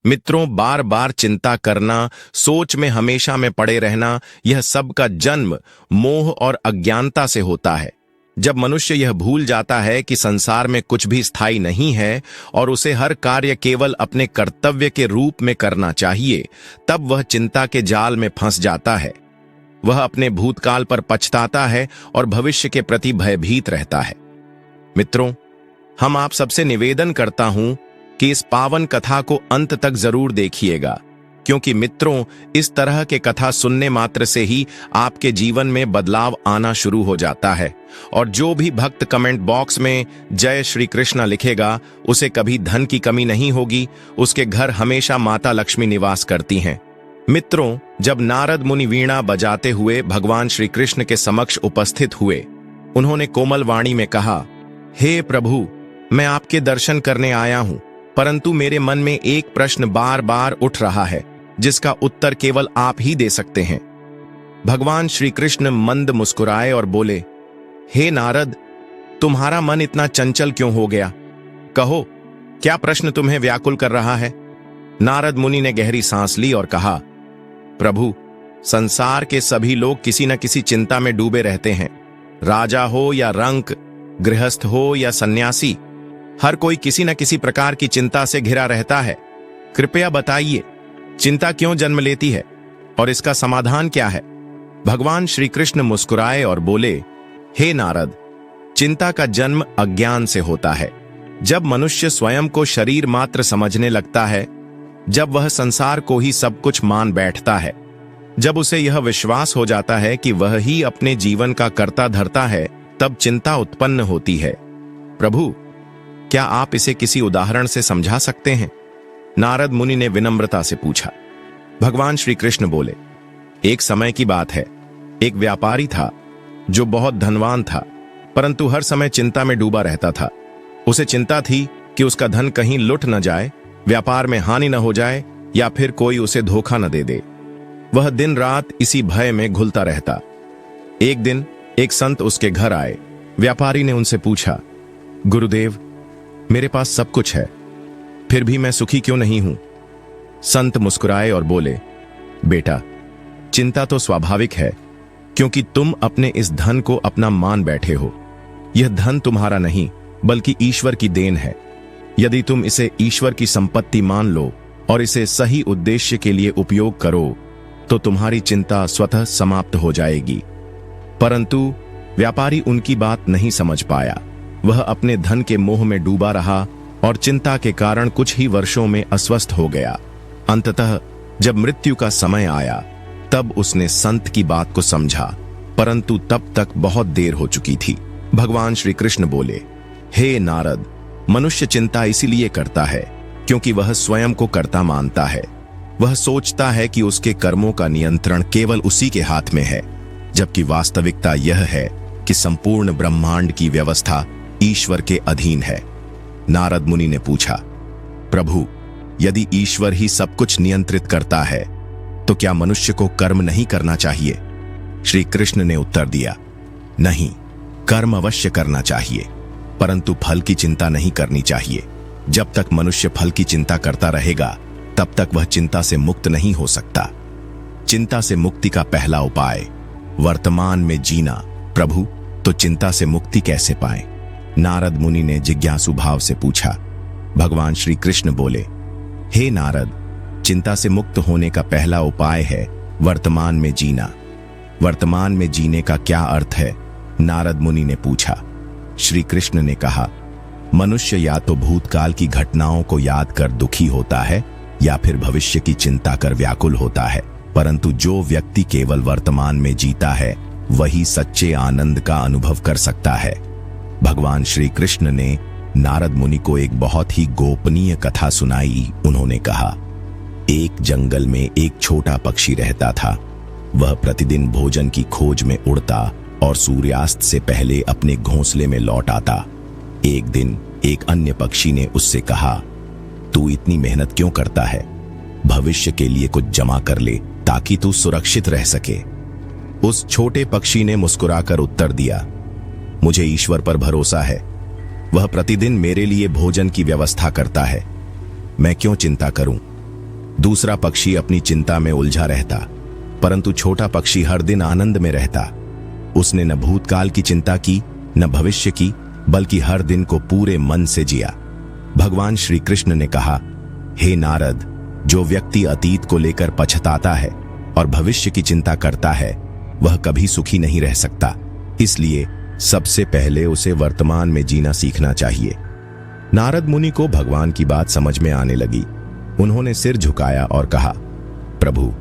मित्रों, बार बार चिंता करना, सोच में हमेशा में पड़े रहना, यह सब का जन्म मोह और अज्ञानता से होता है। जब मनुष्य यह भूल जाता है कि संसार में कुछ भी स्थायी नहीं है और उसे हर कार्य केवल अपने कर्तव्य के रूप में करना चाहिए, तब वह चिंता के जाल में फंस जाता है। वह अपने भूतकाल पर पछताता है और भविष्य के प्रति भयभीत रहता है। मित्रों, हम आप सबसे निवेदन करता हूं कि इस पावन कथा को अंत तक जरूर देखिएगा, क्योंकि मित्रों, इस तरह के कथा सुनने मात्र से ही आपके जीवन में बदलाव आना शुरू हो जाता है। और जो भी भक्त कमेंट बॉक्स में जय श्री कृष्ण लिखेगा, उसे कभी धन की कमी नहीं होगी। उसके घर हमेशा माता लक्ष्मी निवास करती हैं। मित्रों, जब नारद मुनि वीणा बजाते हुए भगवान श्री कृष्ण के समक्ष उपस्थित हुए, उन्होंने कोमल वाणी में कहा, हे प्रभु, मैं आपके दर्शन करने आया हूं, परंतु मेरे मन में एक प्रश्न बार बार उठ रहा है, जिसका उत्तर केवल आप ही दे सकते हैं। भगवान श्री कृष्ण मंद मुस्कुराए और बोले, हे नारद, तुम्हारा मन इतना चंचल क्यों हो गया? कहो, क्या प्रश्न तुम्हें व्याकुल कर रहा है? नारद मुनि ने गहरी सांस ली और कहा, प्रभु, संसार के सभी लोग किसी न किसी चिंता में डूबे रहते हैं। राजा हो या रंक, गृहस्थ हो या सन्यासी, हर कोई किसी न किसी प्रकार की चिंता से घिरा रहता है। कृपया बताइए, चिंता क्यों जन्म लेती है और इसका समाधान क्या है? भगवान श्री कृष्ण मुस्कुराए और बोले, हे नारद, चिंता का जन्म अज्ञान से होता है। जब मनुष्य स्वयं को शरीर मात्र समझने लगता है, जब वह संसार को ही सब कुछ मान बैठता है, जब उसे यह विश्वास हो जाता है कि वह ही अपने जीवन का कर्ता धर्ता है, तब चिंता उत्पन्न होती है। प्रभु, क्या आप इसे किसी उदाहरण से समझा सकते हैं? नारद मुनि ने विनम्रता से पूछा। भगवान श्री कृष्ण बोले, एक समय की बात है, एक व्यापारी था जो बहुत धनवान था, परंतु हर समय चिंता में डूबा रहता था। उसे चिंता थी कि उसका धन कहीं लुट न जाए, व्यापार में हानि न हो जाए या फिर कोई उसे धोखा न दे दे। वह दिन रात इसी भय में घुलता रहता। एक दिन एक संत उसके घर आए। व्यापारी ने उनसे पूछा, गुरुदेव, मेरे पास सब कुछ है, फिर भी मैं सुखी क्यों नहीं हूं? संत मुस्कुराए और बोले, बेटा, चिंता तो स्वाभाविक है, क्योंकि तुम अपने इस धन को अपना मान बैठे हो। यह धन तुम्हारा नहीं, बल्कि ईश्वर की देन है। यदि तुम इसे ईश्वर की संपत्ति मान लो और इसे सही उद्देश्य के लिए उपयोग करो, तो तुम्हारी चिंता स्वतः समाप्त हो जाएगी। परंतु व्यापारी उनकी बात नहीं समझ पाया। वह अपने धन के मोह में डूबा रहा और चिंता के कारण कुछ ही वर्षों में अस्वस्थ हो गया। अंततः जब मृत्यु का समय आया, तब उसने संत की बात को समझा, परंतु तब तक बहुत देर हो चुकी थी। भगवान श्री कृष्ण बोले, हे नारद, मनुष्य चिंता इसीलिए करता है क्योंकि वह स्वयं को कर्ता मानता है। वह सोचता है कि उसके कर्मों का नियंत्रण केवल उसी के हाथ में है, जबकि वास्तविकता यह है कि संपूर्ण ब्रह्मांड की व्यवस्था ईश्वर के अधीन है। नारद मुनि ने पूछा, प्रभु, यदि ईश्वर ही सब कुछ नियंत्रित करता है, तो क्या मनुष्य को कर्म नहीं करना चाहिए? श्री कृष्ण ने उत्तर दिया, नहीं, कर्म अवश्य करना चाहिए, परंतु फल की चिंता नहीं करनी चाहिए। जब तक मनुष्य फल की चिंता करता रहेगा, तब तक वह चिंता से मुक्त नहीं हो सकता। चिंता से मुक्ति का पहला उपाय वर्तमान में जीना। प्रभु, तो चिंता से मुक्ति कैसे पाएं? नारद मुनि ने जिज्ञासु भाव से पूछा। भगवान श्री कृष्ण बोले, हे नारद, चिंता से मुक्त होने का पहला उपाय है वर्तमान में जीना। वर्तमान में जीने का क्या अर्थ है? नारद मुनि ने पूछा। श्री कृष्ण ने कहा, मनुष्य या तो भूतकाल की घटनाओं को याद कर दुखी होता है या फिर भविष्य की चिंता कर व्याकुल होता है, परंतु जो व्यक्ति केवल वर्तमान में जीता है, वही सच्चे आनंद का अनुभव कर सकता है। भगवान श्री कृष्ण ने नारद मुनि को एक बहुत ही गोपनीय कथा सुनाई। उन्होंने कहा, एक जंगल में एक छोटा पक्षी रहता था। वह प्रतिदिन भोजन की खोज में उड़ता और सूर्यास्त से पहले अपने घोंसले में लौट आता। एक दिन एक अन्य पक्षी ने उससे कहा, तू इतनी मेहनत क्यों करता है? भविष्य के लिए कुछ जमा कर ले ताकि तू सुरक्षित रह सके। उस छोटे पक्षी ने मुस्कुराकर उत्तर दिया, मुझे ईश्वर पर भरोसा है, वह प्रतिदिन मेरे लिए भोजन की व्यवस्था करता है, मैं क्यों चिंता करूं? दूसरा पक्षी अपनी चिंता में उलझा रहता, परंतु छोटा पक्षी हर दिन आनंद में रहता। उसने न भूतकाल की चिंता की, न भविष्य की, बल्कि हर दिन को पूरे मन से जिया। भगवान श्री कृष्ण ने कहा, हे नारद, जो व्यक्ति अतीत को लेकर पछताता है और भविष्य की चिंता करता है, वह कभी सुखी नहीं रह सकता। इसलिए सबसे पहले उसे वर्तमान में जीना सीखना चाहिए। नारद मुनि को भगवान की बात समझ में आने लगी। उन्होंने सिर झुकाया और कहा, प्रभु,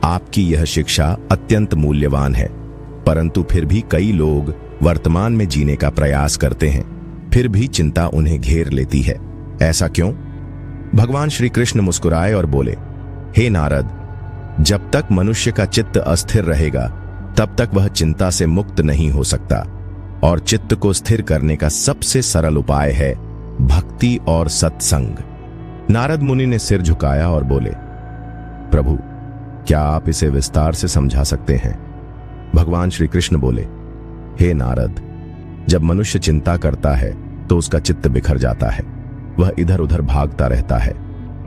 आपकी यह शिक्षा अत्यंत मूल्यवान है, परंतु फिर भी कई लोग वर्तमान में जीने का प्रयास करते हैं, फिर भी चिंता उन्हें घेर लेती है। ऐसा क्यों? भगवान श्री कृष्ण मुस्कुराए और बोले, हे नारद, जब तक मनुष्य का चित्त अस्थिर रहेगा, तब तक वह चिंता से मुक्त नहीं हो सकता, और चित्त को स्थिर करने का सबसे सरल उपाय है भक्ति और सत्संग। नारद मुनि ने सिर झुकाया और बोले, प्रभु, क्या आप इसे विस्तार से समझा सकते हैं? भगवान श्री कृष्ण बोले, हे नारद, जब मनुष्य चिंता करता है तो उसका चित्त बिखर जाता है। वह इधर उधर भागता रहता है,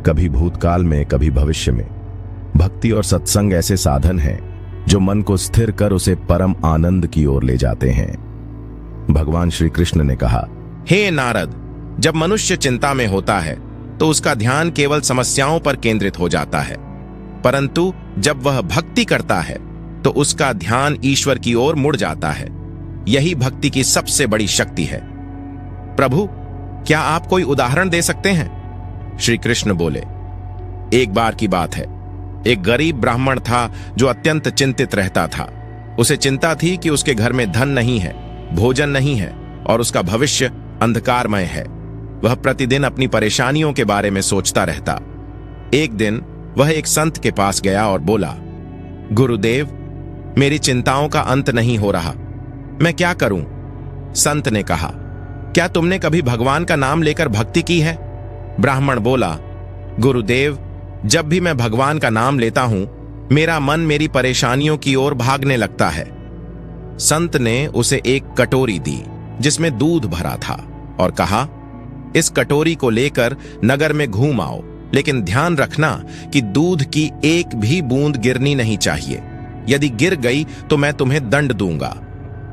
कभी भूतकाल में, कभी भविष्य में। भक्ति और सत्संग ऐसे साधन हैं जो मन को स्थिर कर उसे परम आनंद की ओर ले जाते हैं। भगवान श्री कृष्ण ने कहा, हे नारद, जब मनुष्य चिंता में होता है तो उसका ध्यान केवल समस्याओं पर केंद्रित हो जाता है, परंतु जब वह भक्ति करता है तो उसका ध्यान ईश्वर की ओर मुड़ जाता है। यही भक्ति की सबसे बड़ी शक्ति है। प्रभु, क्या आप कोई उदाहरण दे सकते हैं? श्री कृष्ण बोले, एक बार की बात है, एक गरीब ब्राह्मण था जो अत्यंत चिंतित रहता था। उसे चिंता थी कि उसके घर में धन नहीं है, भोजन नहीं है और उसका भविष्य अंधकारमय है। वह प्रतिदिन अपनी परेशानियों के बारे में सोचता रहता। एक दिन वह एक संत के पास गया और बोला, गुरुदेव, मेरी चिंताओं का अंत नहीं हो रहा, मैं क्या करूं? संत ने कहा, क्या तुमने कभी भगवान का नाम लेकर भक्ति की है? ब्राह्मण बोला, गुरुदेव, जब भी मैं भगवान का नाम लेता हूं, मेरा मन मेरी परेशानियों की ओर भागने लगता है। संत ने उसे एक कटोरी दी जिसमें दूध भरा था और कहा, इस कटोरी को लेकर नगर में घूम आओ, लेकिन ध्यान रखना कि दूध की एक भी बूंद गिरनी नहीं चाहिए। यदि गिर गई तो मैं तुम्हें दंड दूंगा।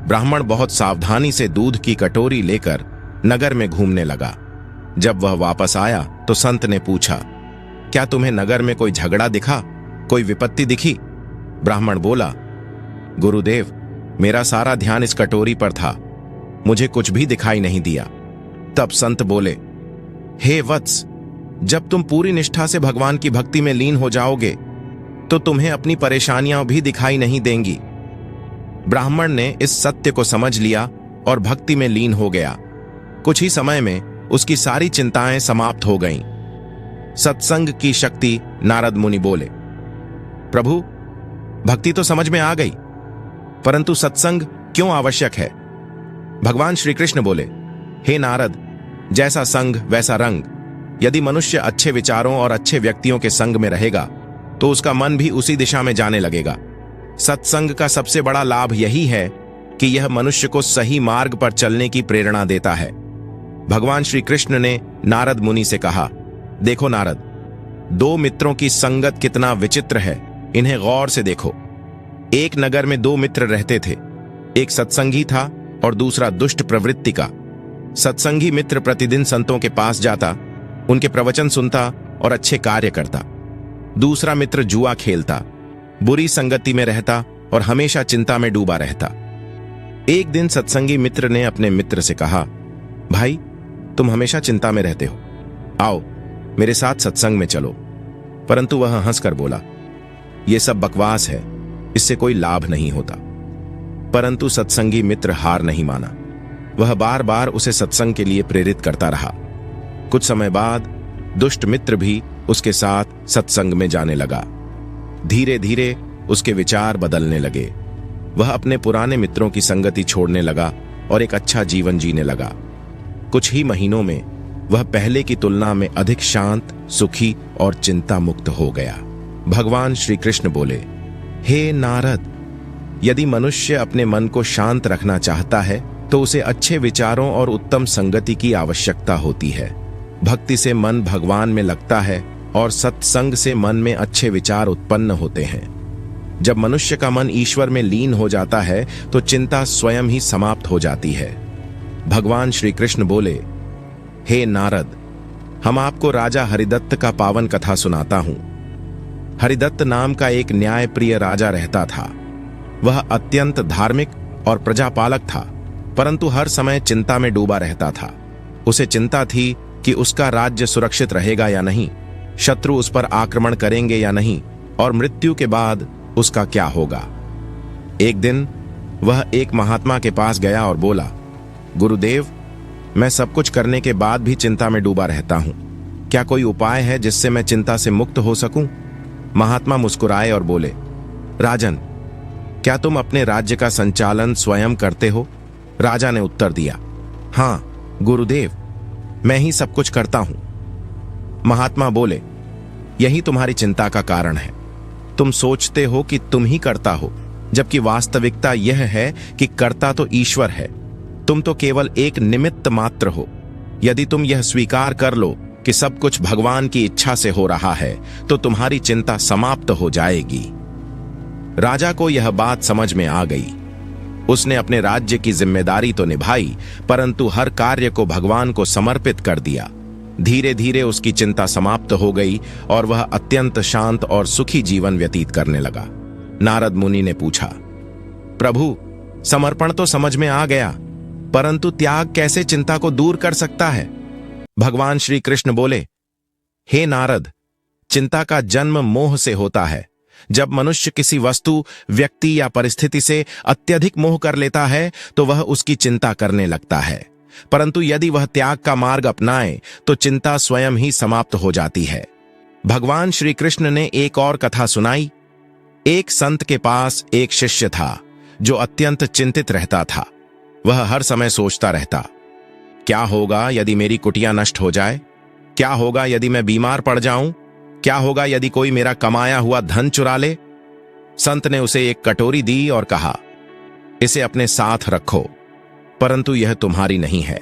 ब्राह्मण बहुत सावधानी से दूध की कटोरी लेकर नगर में घूमने लगा। जब वह वापस आया तो संत ने पूछा, क्या तुम्हें नगर में कोई झगड़ा दिखा, कोई विपत्ति दिखी? ब्राह्मण बोला, गुरुदेव, मेरा सारा ध्यान इस कटोरी पर था, मुझे कुछ भी दिखाई नहीं दिया। तब संत बोले, हे वत्स, जब तुम पूरी निष्ठा से भगवान की भक्ति में लीन हो जाओगे तो तुम्हें अपनी परेशानियां भी दिखाई नहीं देंगी। ब्राह्मण ने इस सत्य को समझ लिया और भक्ति में लीन हो गया। कुछ ही समय में उसकी सारी चिंताएं समाप्त हो गईं। सत्संग की शक्ति। नारद मुनि बोले, प्रभु, भक्ति तो समझ में आ गई, परंतु सत्संग क्यों आवश्यक है? भगवान श्री कृष्ण बोले, हे नारद, जैसा संग वैसा रंग। यदि मनुष्य अच्छे विचारों और अच्छे व्यक्तियों के संग में रहेगा तो उसका मन भी उसी दिशा में जाने लगेगा। सत्संग का सबसे बड़ा लाभ यही है कि यह मनुष्य को सही मार्ग पर चलने की प्रेरणा देता है। भगवान श्री कृष्ण ने नारद मुनि से कहा, देखो नारद, दो मित्रों की संगत कितना विचित्र है, इन्हें गौर से देखो। एक नगर में दो मित्र रहते थे, एक सत्संगी था और दूसरा दुष्ट प्रवृत्ति का। सत्संगी मित्र प्रतिदिन संतों के पास जाता, उनके प्रवचन सुनता और अच्छे कार्य करता। दूसरा मित्र जुआ खेलता, बुरी संगति में रहता और हमेशा चिंता में डूबा रहता। एक दिन सत्संगी मित्र ने अपने मित्र से कहा, भाई, तुम हमेशा चिंता में रहते हो, आओ मेरे साथ सत्संग में चलो। परंतु वह हंसकर बोला, यह सब बकवास है, इससे कोई लाभ नहीं होता। परंतु सत्संगी मित्र हार नहीं माना। वह बार बार उसे सत्संग के लिए प्रेरित करता रहा। कुछ समय बाद दुष्ट मित्र भी उसके साथ सत्संग में जाने लगा। धीरे धीरे उसके विचार बदलने लगे। वह अपने पुराने मित्रों की संगति छोड़ने लगा और एक अच्छा जीवन जीने लगा। कुछ ही महीनों में वह पहले की तुलना में अधिक शांत, सुखी और चिंता मुक्त हो गया। भगवान श्री कृष्ण बोले, हे नारद, यदि मनुष्य अपने मन को शांत रखना चाहता है तो उसे अच्छे विचारों और उत्तम संगति की आवश्यकता होती है। भक्ति से मन भगवान में लगता है और सत्संग से मन में अच्छे विचार उत्पन्न होते हैं। जब मनुष्य का मन ईश्वर में लीन हो जाता है तो चिंता स्वयं ही समाप्त हो जाती है। भगवान श्री कृष्ण बोले, हे नारद, हम आपको राजा हरिदत्त का पावन कथा सुनाता हूं। हरिदत्त नाम का एक न्यायप्रिय राजा रहता था। वह अत्यंत धार्मिक और प्रजापालक था, परंतु हर समय चिंता में डूबा रहता था। उसे चिंता थी कि उसका राज्य सुरक्षित रहेगा या नहीं, शत्रु उस पर आक्रमण करेंगे या नहीं, और मृत्यु के बाद उसका क्या होगा। एक दिन वह एक महात्मा के पास गया और बोला, गुरुदेव, मैं सब कुछ करने के बाद भी चिंता में डूबा रहता हूं। क्या कोई उपाय है जिससे मैं चिंता से मुक्त हो सकूं? महात्मा मुस्कुराए और बोले, राजन, क्या तुम अपने राज्य का संचालन स्वयं करते हो? राजा ने उत्तर दिया, हाँ गुरुदेव, मैं ही सब कुछ करता हूं। महात्मा बोले, यही तुम्हारी चिंता का कारण है। तुम सोचते हो कि तुम ही करता हो, जबकि वास्तविकता यह है कि कर्ता तो ईश्वर है। तुम तो केवल एक निमित्त मात्र हो। यदि तुम यह स्वीकार कर लो कि सब कुछ भगवान की इच्छा से हो रहा है, तो तुम्हारी चिंता समाप्त हो जाएगी। राजा को यह बात समझ में आ गई। उसने अपने राज्य की जिम्मेदारी तो निभाई, परंतु हर कार्य को भगवान को समर्पित कर दिया। धीरे धीरे उसकी चिंता समाप्त हो गई और वह अत्यंत शांत और सुखी जीवन व्यतीत करने लगा। नारद मुनि ने पूछा, प्रभु, समर्पण तो समझ में आ गया, परंतु त्याग कैसे चिंता को दूर कर सकता है? भगवान श्री कृष्ण बोले, हे नारद, चिंता का जन्म मोह से होता है। जब मनुष्य किसी वस्तु, व्यक्ति या परिस्थिति से अत्यधिक मोह कर लेता है तो वह उसकी चिंता करने लगता है, परंतु यदि वह त्याग का मार्ग अपनाए तो चिंता स्वयं ही समाप्त हो जाती है। भगवान श्री कृष्ण ने एक और कथा सुनाई। एक संत के पास एक शिष्य था जो अत्यंत चिंतित रहता था। वह हर समय सोचता रहता, क्या होगा यदि मेरी कुटिया नष्ट हो जाए? क्या होगा यदि मैं बीमार पड़ जाऊं? क्या होगा यदि कोई मेरा कमाया हुआ धन चुरा ले? संत ने उसे एक कटोरी दी और कहा, इसे अपने साथ रखो, परंतु यह तुम्हारी नहीं है।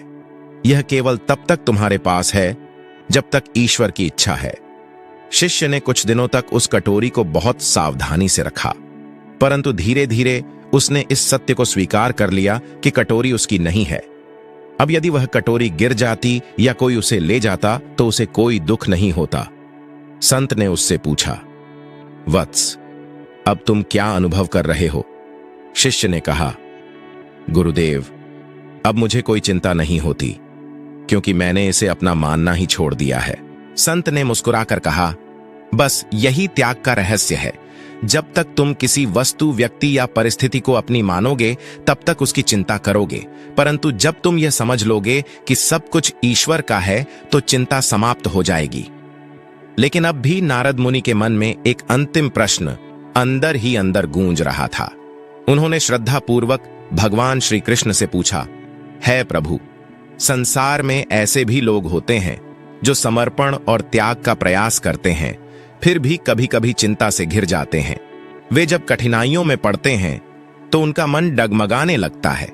यह केवल तब तक तुम्हारे पास है जब तक ईश्वर की इच्छा है। शिष्य ने कुछ दिनों तक उस कटोरी को बहुत सावधानी से रखा, परंतु धीरे धीरे उसने इस सत्य को स्वीकार कर लिया कि कटोरी उसकी नहीं है। अब यदि वह कटोरी गिर जाती या कोई उसे ले जाता तो उसे कोई दुख नहीं होता। संत ने उससे पूछा, वत्स, अब तुम क्या अनुभव कर रहे हो? शिष्य ने कहा, गुरुदेव, अब मुझे कोई चिंता नहीं होती, क्योंकि मैंने इसे अपना मानना ही छोड़ दिया है। संत ने मुस्कुराकर कहा, बस यही त्याग का रहस्य है। जब तक तुम किसी वस्तु, व्यक्ति या परिस्थिति को अपनी मानोगे, तब तक उसकी चिंता करोगे, परंतु जब तुम यह समझ लोगे कि सब कुछ ईश्वर का है, तो चिंता समाप्त हो जाएगी। लेकिन अब भी नारद मुनि के मन में एक अंतिम प्रश्न अंदर ही अंदर गूंज रहा था। उन्होंने श्रद्धापूर्वक भगवान श्री कृष्ण से पूछा, है प्रभु, संसार में ऐसे भी लोग होते हैं जो समर्पण और त्याग का प्रयास करते हैं, फिर भी कभी कभी चिंता से घिर जाते हैं। वे जब कठिनाइयों में पड़ते हैं तो उनका मन डगमगाने लगता है।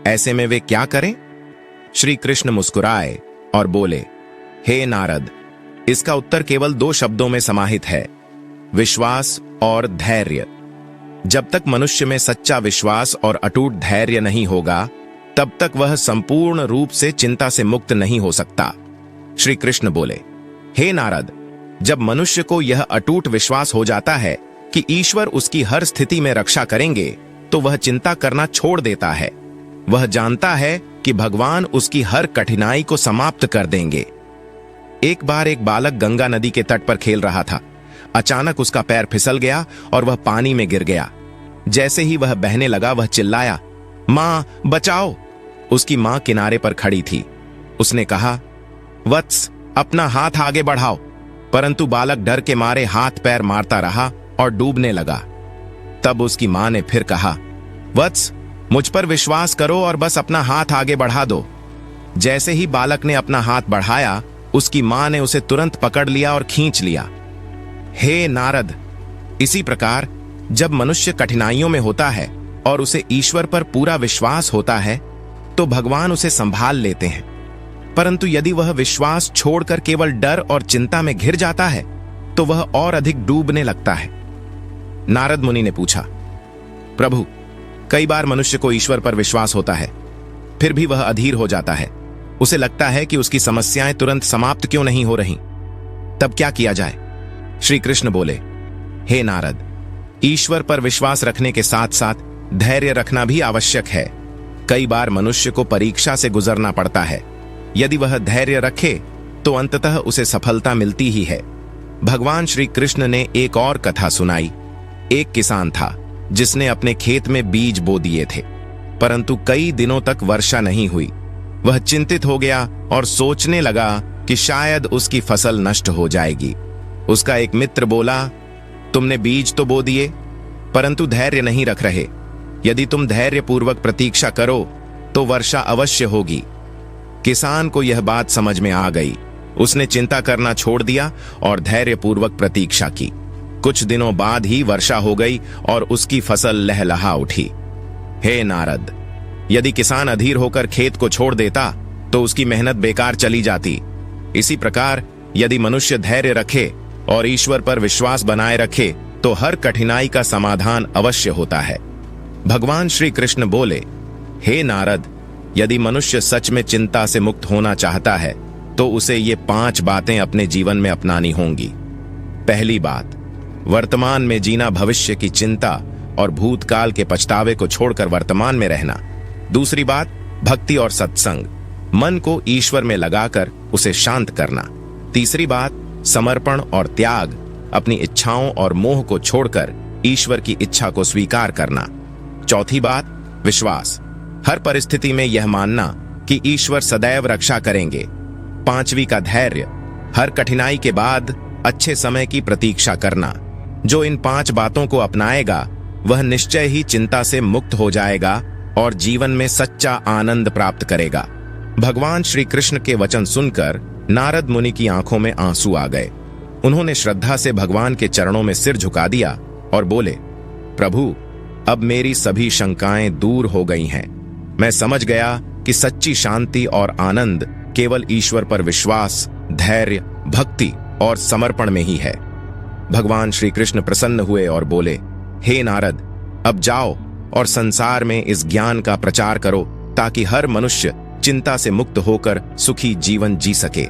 ऐसे में वे क्या करें? श्री कृष्ण मुस्कुराए और बोले, हे नारद, इसका उत्तर केवल 2 शब्दों में समाहित है, विश्वास और धैर्य। जब तक मनुष्य में सच्चा विश्वास और अटूट धैर्य नहीं होगा, तब तक वह संपूर्ण रूप से चिंता से मुक्त नहीं हो सकता। श्री कृष्ण बोले, हे नारद, जब मनुष्य को यह अटूट विश्वास हो जाता है कि ईश्वर उसकी हर स्थिति में रक्षा करेंगे, तो वह चिंता करना छोड़ देता है। वह जानता है कि भगवान उसकी हर कठिनाई को समाप्त कर देंगे। एक बार एक बालक गंगा नदी के तट पर खेल रहा था। अचानक उसका पैर फिसल गया और वह पानी में गिर गया। जैसे ही वह बहने लगा, वह चिल्लाया, मां बचाओ। उसकी मां किनारे पर खड़ी थी। उसने कहा, वत्स, अपना हाथ आगे बढ़ाओ, परंतु बालक डर के मारे हाथ पैर मारता रहा और डूबने लगा। तब उसकी मां ने फिर कहा, वत्स, मुझ पर विश्वास करो और बस अपना हाथ आगे बढ़ा दो। जैसे ही बालक ने अपना हाथ बढ़ाया, उसकी मां ने उसे तुरंत पकड़ लिया और खींच लिया। हे नारद, इसी प्रकार जब मनुष्य कठिनाइयों में होता है और उसे ईश्वर पर पूरा विश्वास होता है, तो भगवान उसे संभाल लेते हैं। परंतु यदि वह विश्वास छोड़कर केवल डर और चिंता में घिर जाता है तो वह और अधिक डूबने लगता है। नारद मुनि ने पूछा, प्रभु, कई बार मनुष्य को ईश्वर पर विश्वास होता है, फिर भी वह अधीर हो जाता है। उसे लगता है कि उसकी समस्याएं तुरंत समाप्त क्यों नहीं हो रही। तब क्या किया जाए? श्री कृष्ण बोले, हे नारद, ईश्वर पर विश्वास रखने के साथ साथ धैर्य रखना भी आवश्यक है। कई बार मनुष्य को परीक्षा से गुजरना पड़ता है। यदि वह धैर्य रखे तो अंततः उसे सफलता मिलती ही है। भगवान श्री कृष्ण ने एक और कथा सुनाई। एक किसान था जिसने अपने खेत में बीज बो दिए थे, परंतु कई दिनों तक वर्षा नहीं हुई। वह चिंतित हो गया और सोचने लगा कि शायद उसकी फसल नष्ट हो जाएगी। उसका एक मित्र बोला, तुमने बीज तो बो दिए, परंतु धैर्य नहीं रख रहे। यदि तुम धैर्यपूर्वक प्रतीक्षा करो तो वर्षा अवश्य होगी। किसान को यह बात समझ में आ गई। उसने चिंता करना छोड़ दिया और धैर्यपूर्वक प्रतीक्षा की। कुछ दिनों बाद ही वर्षा हो गई और उसकी फसल लहलहा उठी। हे नारद, यदि किसान अधीर होकर खेत को छोड़ देता तो उसकी मेहनत बेकार चली जाती। इसी प्रकार यदि मनुष्य धैर्य रखे और ईश्वर पर विश्वास बनाए रखे तो हर कठिनाई का समाधान अवश्य होता है। भगवान श्री कृष्ण बोले, हे नारद, यदि मनुष्य सच में चिंता से मुक्त होना चाहता है तो उसे ये 5 बातें अपने जीवन में अपनानी होंगी। पहली बात, वर्तमान में जीना, भविष्य की चिंता और भूतकाल के पछतावे को छोड़कर वर्तमान में रहना। दूसरी बात, भक्ति और सत्संग, मन को ईश्वर में लगाकर उसे शांत करना। तीसरी बात, समर्पण और त्याग, अपनी इच्छाओं और मोह को छोड़कर ईश्वर की इच्छा को स्वीकार करना। चौथी बात, विश्वास, हर परिस्थिति में यह मानना कि ईश्वर सदैव रक्षा करेंगे। पांचवी का धैर्य, हर कठिनाई के बाद अच्छे समय की प्रतीक्षा करना। जो इन 5 बातों को अपनाएगा वह निश्चय ही चिंता से मुक्त हो जाएगा और जीवन में सच्चा आनंद प्राप्त करेगा। भगवान श्री कृष्ण के वचन सुनकर नारद मुनि की आंखों में आंसू आ गए। उन्होंने श्रद्धा से भगवान के चरणों में सिर झुका दिया और बोले, प्रभु, अब मेरी सभी शंकाएं दूर हो गई हैं। मैं समझ गया कि सच्ची शांति और आनंद केवल ईश्वर पर विश्वास, धैर्य, भक्ति और समर्पण में ही है। भगवान श्री कृष्ण प्रसन्न हुए और बोले, हे नारद, अब जाओ और संसार में इस ज्ञान का प्रचार करो ताकि हर मनुष्य चिंता से मुक्त होकर सुखी जीवन जी सके।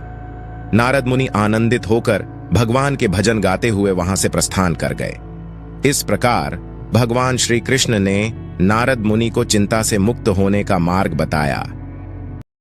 नारद मुनि आनंदित होकर भगवान के भजन गाते हुए वहां से प्रस्थान कर गए। इस प्रकार भगवान श्री कृष्ण ने नारद मुनि को चिंता से मुक्त होने का मार्ग बताया।